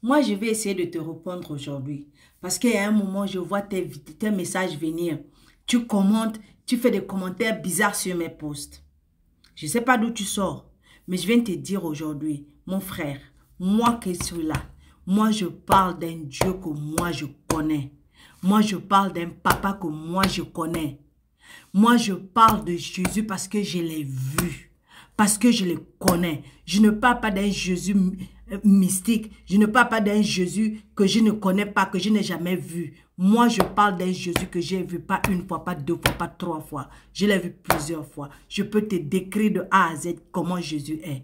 Moi, je vais essayer de te répondre aujourd'hui. Parce qu'à un moment, je vois tes messages venir. Tu commentes, tu fais des commentaires bizarres sur mes posts. Je ne sais pas d'où tu sors. Mais je viens te dire aujourd'hui, mon frère, moi qui suis là, moi je parle d'un Dieu que moi je connais. Moi je parle d'un papa que moi je connais. Moi je parle de Jésus parce que je l'ai vu. Parce que je le connais. Je ne parle pas d'un Jésus mystique. Je ne parle pas d'un Jésus que je ne connais pas, que je n'ai jamais vu. Moi, je parle d'un Jésus que j'ai vu pas une fois, pas deux fois, pas trois fois. Je l'ai vu plusieurs fois. Je peux te décrire de A à Z comment Jésus est.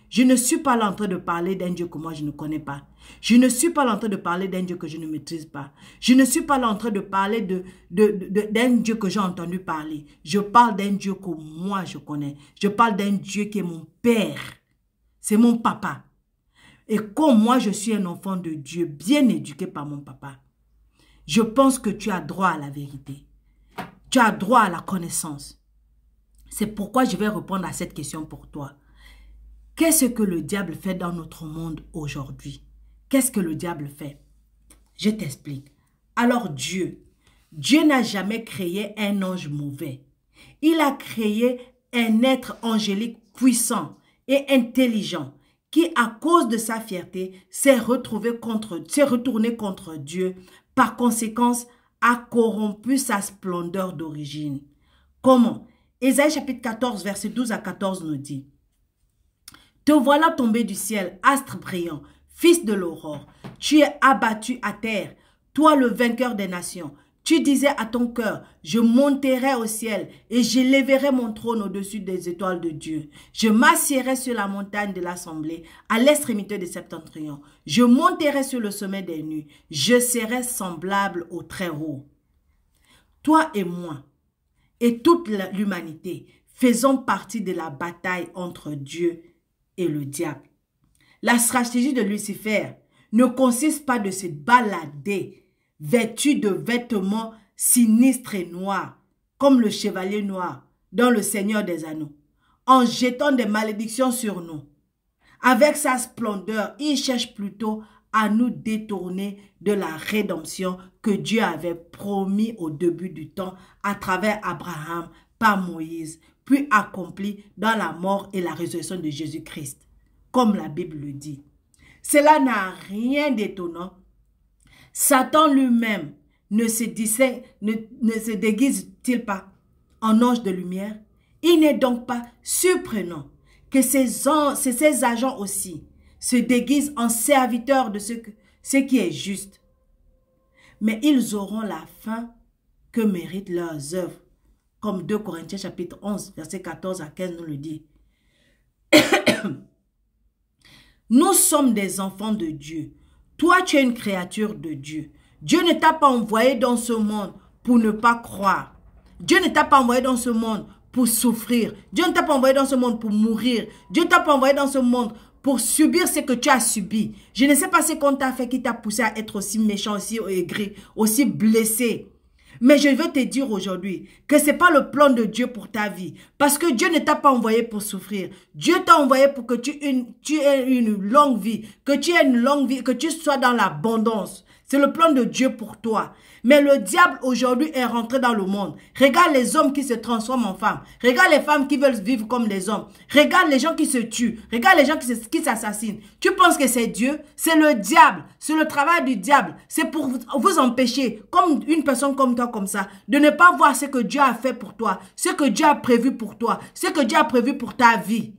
Je ne suis pas là en train de parler d'un Dieu que moi je ne connais pas. Je ne suis pas là en train de parler d'un Dieu que je ne maîtrise pas. Je ne suis pas là en train de parler d'un Dieu que j'ai entendu parler. Je parle d'un Dieu que moi je connais. Je parle d'un Dieu qui est mon Père. C'est mon papa. Et comme moi je suis un enfant de Dieu, bien éduqué par mon papa, je pense que tu as droit à la vérité. Tu as droit à la connaissance. C'est pourquoi je vais répondre à cette question pour toi. Qu'est-ce que le diable fait dans notre monde aujourd'hui? Qu'est-ce que le diable fait? Je t'explique. Alors Dieu n'a jamais créé un ange mauvais. Il a créé un être angélique puissant et intelligent qui, à cause de sa fierté, s'est retourné contre Dieu. Par conséquent, a corrompu sa splendeur d'origine. Comment? Ésaïe chapitre 14, verset 12 à 14 nous dit: te voilà tombé du ciel, astre brillant, fils de l'aurore. Tu es abattu à terre, toi le vainqueur des nations. Tu disais à ton cœur, je monterai au ciel et j'élèverai mon trône au-dessus des étoiles de Dieu. Je m'assiérai sur la montagne de l'assemblée, à l'extrémité des septentrions. Je monterai sur le sommet des nues. Je serai semblable au Très-Haut. Toi et moi, et toute l'humanité, faisons partie de la bataille entre Dieu et le diable. La stratégie de Lucifer ne consiste pas de se balader vêtu de vêtements sinistres et noirs, comme le chevalier noir dans le Seigneur des Anneaux, en jetant des malédictions sur nous. Avec sa splendeur, il cherche plutôt à nous détourner de la rédemption que Dieu avait promis au début du temps à travers Abraham par Moïse, puis accompli dans la mort et la résurrection de Jésus-Christ, comme la Bible le dit. Cela n'a rien d'étonnant. Satan lui-même ne se déguise-t-il pas en ange de lumière? Il n'est donc pas surprenant que ces agents aussi se déguisent en serviteurs de ce qui est juste. Mais ils auront la fin que méritent leurs œuvres. Comme 2 Corinthiens chapitre 11, verset 14 à 15 nous le dit. Nous sommes des enfants de Dieu. Toi, tu es une créature de Dieu. Dieu ne t'a pas envoyé dans ce monde pour ne pas croire. Dieu ne t'a pas envoyé dans ce monde pour souffrir. Dieu ne t'a pas envoyé dans ce monde pour mourir. Dieu ne t'a pas envoyé dans ce monde pour subir ce que tu as subi. Je ne sais pas ce qu'on t'a fait qui t'a poussé à être aussi méchant, aussi aigri, aussi blessé. Mais je veux te dire aujourd'hui que ce n'est pas le plan de Dieu pour ta vie. Parce que Dieu ne t'a pas envoyé pour souffrir. Dieu t'a envoyé pour que tu aies une longue vie. Que tu aies une longue vie, que tu sois dans l'abondance. C'est le plan de Dieu pour toi. Mais le diable aujourd'hui est rentré dans le monde. Regarde les hommes qui se transforment en femmes. Regarde les femmes qui veulent vivre comme les hommes. Regarde les gens qui se tuent. Regarde les gens qui s'assassinent. Tu penses que c'est Dieu? C'est le diable. C'est le travail du diable. C'est pour vous empêcher, comme une personne comme toi, comme ça, de ne pas voir ce que Dieu a fait pour toi. Ce que Dieu a prévu pour toi. Ce que Dieu a prévu pour ta vie.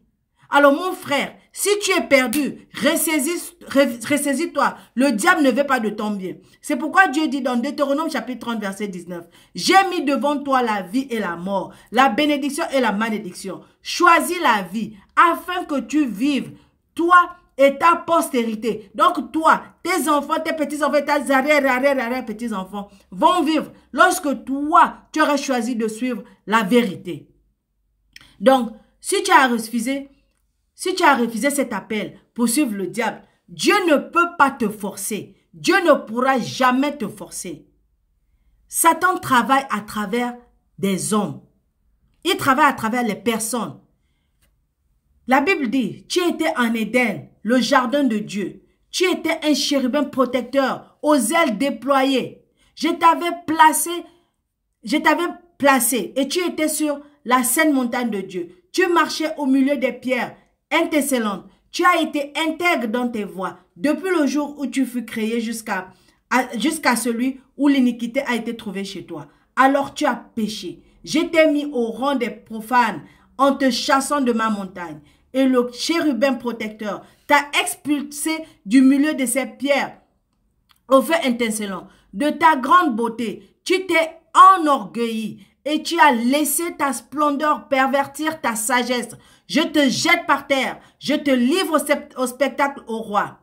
Alors mon frère, si tu es perdu, ressaisis-toi. Le diable ne veut pas de ton bien. C'est pourquoi Dieu dit dans Deutéronome chapitre 30 verset 19, « J'ai mis devant toi la vie et la mort, la bénédiction et la malédiction. Choisis la vie afin que tu vives, toi et ta postérité. » Donc toi, tes enfants, tes petits-enfants, tes arrière-petits-enfants vont vivre lorsque toi, tu auras choisi de suivre la vérité. Donc, si tu as refusé cet appel pour suivre le diable, Dieu ne peut pas te forcer. Dieu ne pourra jamais te forcer. Satan travaille à travers des hommes. Il travaille à travers les personnes. La Bible dit, tu étais en Éden, le jardin de Dieu. Tu étais un chérubin protecteur aux ailes déployées. Je t'avais placé et tu étais sur la sainte montagne de Dieu. Tu marchais au milieu des pierres étincelantes. Tu as été intègre dans tes voies depuis le jour où tu fus créé jusqu'à celui où l'iniquité a été trouvée chez toi. Alors tu as péché. Je t'ai mis au rang des profanes en te chassant de ma montagne. Et le chérubin protecteur t'a expulsé du milieu de ces pierres au feu étincelant. De ta grande beauté, tu t'es enorgueilli et tu as laissé ta splendeur pervertir ta sagesse. Je te jette par terre, je te livre au spectacle au roi.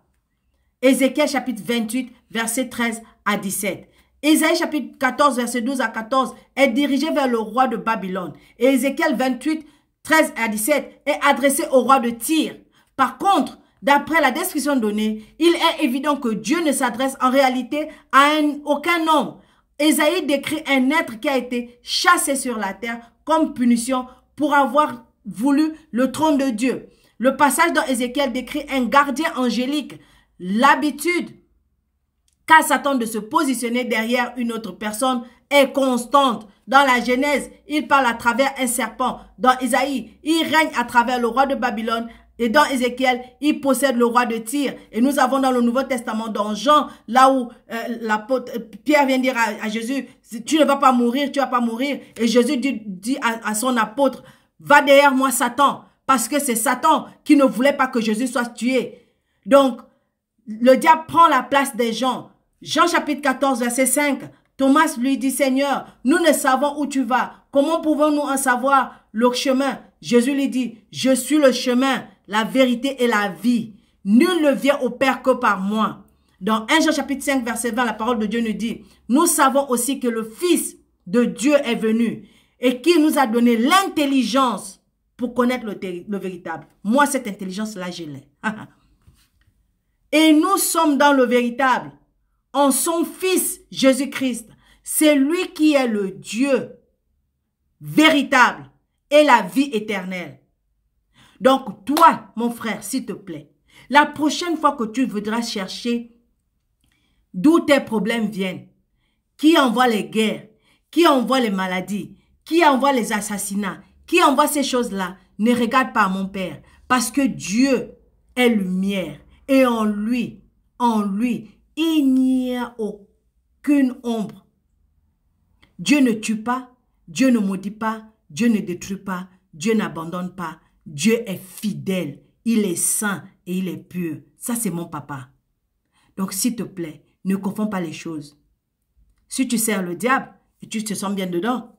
Ézéchiel chapitre 28, verset 13 à 17. Ésaïe chapitre 14, verset 12 à 14 est dirigé vers le roi de Babylone. Et Ézéchiel 28, 13 à 17 est adressé au roi de Tyr. Par contre, d'après la description donnée, il est évident que Dieu ne s'adresse en réalité à aucun homme. Ésaïe décrit un être qui a été chassé sur la terre comme punition pour avoir voulu le trône de Dieu. Le passage dans Ézéchiel décrit un gardien angélique. L'habitude qu'a Satan de se positionner derrière une autre personne est constante. Dans la Genèse, il parle à travers un serpent. Dans Isaïe, il règne à travers le roi de Babylone. Et dans Ézéchiel, il possède le roi de Tyr. Et nous avons dans le Nouveau Testament, dans Jean, là où Pierre vient dire à Jésus, tu ne vas pas mourir, tu ne vas pas mourir. Et Jésus dit à son apôtre, va derrière moi Satan, parce que c'est Satan qui ne voulait pas que Jésus soit tué. Donc, le diable prend la place des gens. Jean chapitre 14, verset 5, Thomas lui dit, Seigneur, nous ne savons où tu vas. Comment pouvons-nous en savoir le chemin? Jésus lui dit, je suis le chemin, la vérité et la vie. Nul ne vient au Père que par moi. Dans 1 Jean chapitre 5, verset 20, la parole de Dieu nous dit, nous savons aussi que le Fils de Dieu est venu et qui nous a donné l'intelligence pour connaître le véritable. Moi, cette intelligence-là, je l'ai. Et nous sommes dans le véritable, en son Fils Jésus-Christ. C'est lui qui est le Dieu véritable et la vie éternelle. Donc toi, mon frère, s'il te plaît, la prochaine fois que tu voudras chercher d'où tes problèmes viennent, qui envoie les guerres, qui envoie les maladies, qui envoie les assassinats, qui envoie ces choses-là, ne regarde pas mon Père, parce que Dieu est lumière. Et en lui, il n'y a aucune ombre. Dieu ne tue pas, Dieu ne maudit pas, Dieu ne détruit pas, Dieu n'abandonne pas. Dieu est fidèle, il est saint et il est pur. Ça, c'est mon papa. Donc, s'il te plaît, ne confonds pas les choses. Si tu sers le diable et tu te sens bien dedans,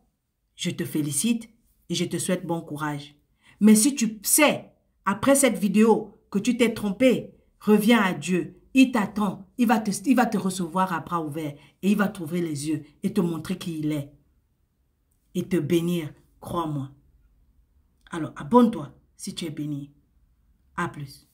je te félicite et je te souhaite bon courage. Mais si tu sais, après cette vidéo, que tu t'es trompé, reviens à Dieu. Il t'attend. Il va te recevoir à bras ouverts. Et il va t'ouvrir les yeux et te montrer qui il est. Et te bénir. Crois-moi. Alors, abonne-toi si tu es béni. À plus.